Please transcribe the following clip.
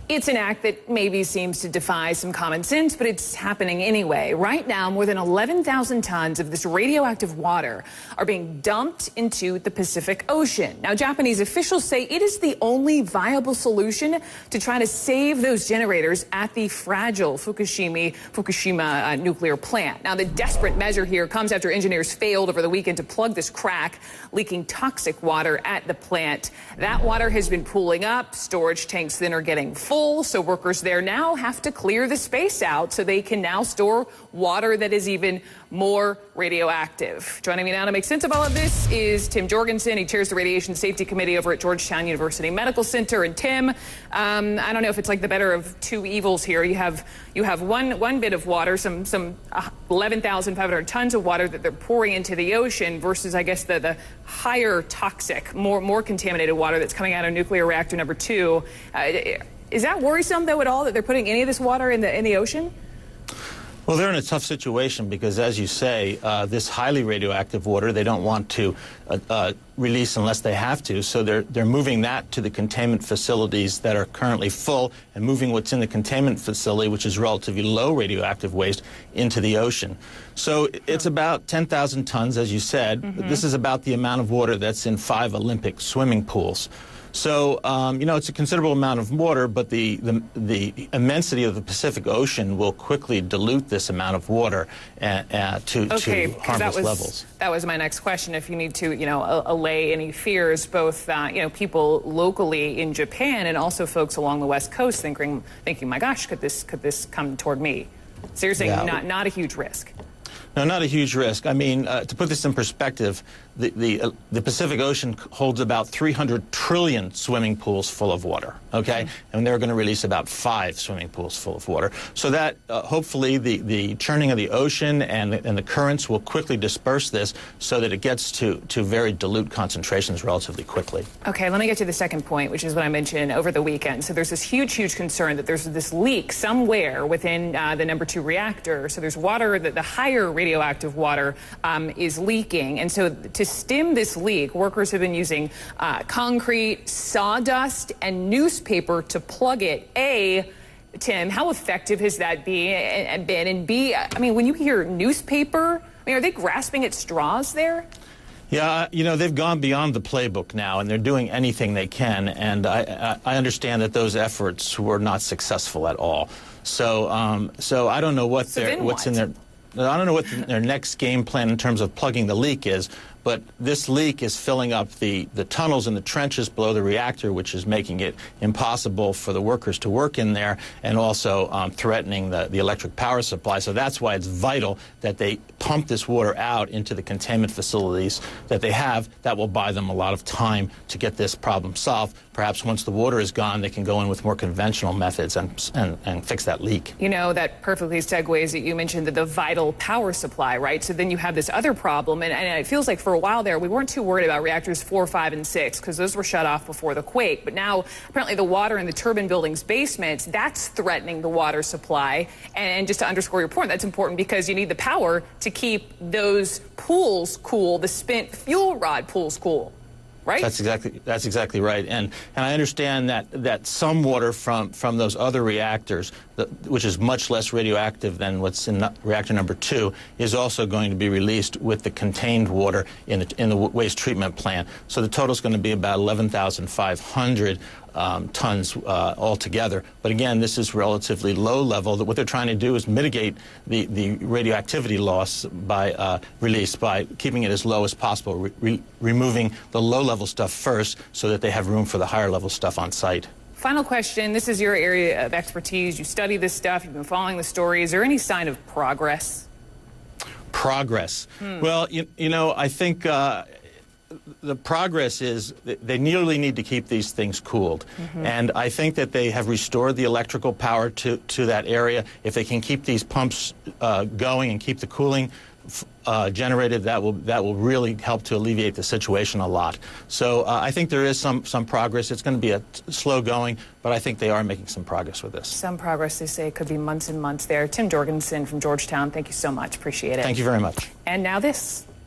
It's an act that maybe seems to defy some common sense, but it's happening anyway. Right now, more than 11,000 tons of this radioactive water are being dumped into the Pacific Ocean. Now, Japanese officials say it is the only viable solution to try to save those generators at the fragile Fukushima nuclear plant. Now, the desperate measure here comes after engineers failed over the weekend to plug this crack, leaking toxic water at the plant. That water has been pooling up. Storage tanks then are getting full. So workers there now have to clear the space out so they can now store water that is even more radioactive. Joining me now to make sense of all of this is Tim Jorgensen. He chairs the Radiation Safety Committee over at Georgetown University Medical Center. And Tim, I don't know if it's like the better of two evils here. You have one bit of water, some 11,500 tons of water that they're pouring into the ocean versus, I guess, the higher toxic, more contaminated water that's coming out of nuclear reactor number 2. Is that worrisome, though, at all, that they're putting any of this water in the ocean? Well, they're in a tough situation because, as you say, this highly radioactive water they don't want to release unless they have to. So they're moving that to the containment facilities that are currently full and moving what's in the containment facility, which is relatively low radioactive waste, into the ocean. So it's about 10,000 tons, as you said. But this is about the amount of water that's in 5 Olympic swimming pools. So, you know, it's a considerable amount of water, but the immensity of the Pacific Ocean will quickly dilute this amount of water to harmless levels. That was my next question. If you need to, you know, allay any fears, both, you know, people locally in Japan and also folks along the West Coast thinking, my gosh, could this come toward me? So you're saying not a huge risk? No, not a huge risk. I mean, to put this in perspective, the Pacific Ocean holds about 300 trillion swimming pools full of water, okay? And they're going to release about 5 swimming pools full of water. So that, hopefully, the churning of the ocean and the currents will quickly disperse this so that it gets to very dilute concentrations relatively quickly. Okay, let me get to the second point, which is what I mentioned over the weekend. So there's this huge concern that there's this leak somewhere within the number 2 reactor. So there's water, the higher radioactive water is leaking. And so to stem this leak, workers have been using concrete, sawdust, and newspaper to plug it. A, Tim, how effective has that been? And B, I mean, when you hear newspaper, I mean, are they grasping at straws there? Yeah, you know, they've gone beyond the playbook now, and they're doing anything they can. And I understand that those efforts were not successful at all. So, so I don't know what's in their. I don't know what their next game plan in terms of plugging the leak is, but this leak is filling up the tunnels and the trenches below the reactor, which is making it impossible for the workers to work in there and also threatening the electric power supply. So that's why it's vital that they pump this water out into the containment facilities that they have. That will buy them a lot of time to get this problem solved. Perhaps once the water is gone, they can go in with more conventional methods and fix that leak. You know, that perfectly segues that you mentioned the vital power supply, right? So then you have this other problem, and it feels like for a while there we weren't too worried about reactors 4, 5, and 6 because those were shut off before the quake. But now apparently the water in the turbine building's basements, that's threatening the water supply. And just to underscore your point, that's important because you need the power to keep those pools cool, the spent fuel rod pools cool. Right? That's exactly right, and I understand that some water from those other reactors, which is much less radioactive than what's in reactor number 2, is also going to be released with the contained water in the waste treatment plant. So the total is going to be about 11,500 tons altogether. But again, this is relatively low level. What they're trying to do is mitigate the radioactivity loss by release by keeping it as low as possible, removing the low-level stuff first so that they have room for the higher-level stuff on site. Final question. This is your area of expertise. You study this stuff. You've been following the story. Is there any sign of progress? Progress. Well, you know, I think the progress is they nearly need to keep these things cooled. And I think that they have restored the electrical power to that area. If they can keep these pumps going and keep the cooling generated, that will really help to alleviate the situation a lot. So I think there is some progress. It's going to be slow going, but I think they are making some progress with this. Some progress, they say, could be months and months there. Tim Jorgensen from Georgetown, thank you so much. Appreciate it. Thank you very much. And now this.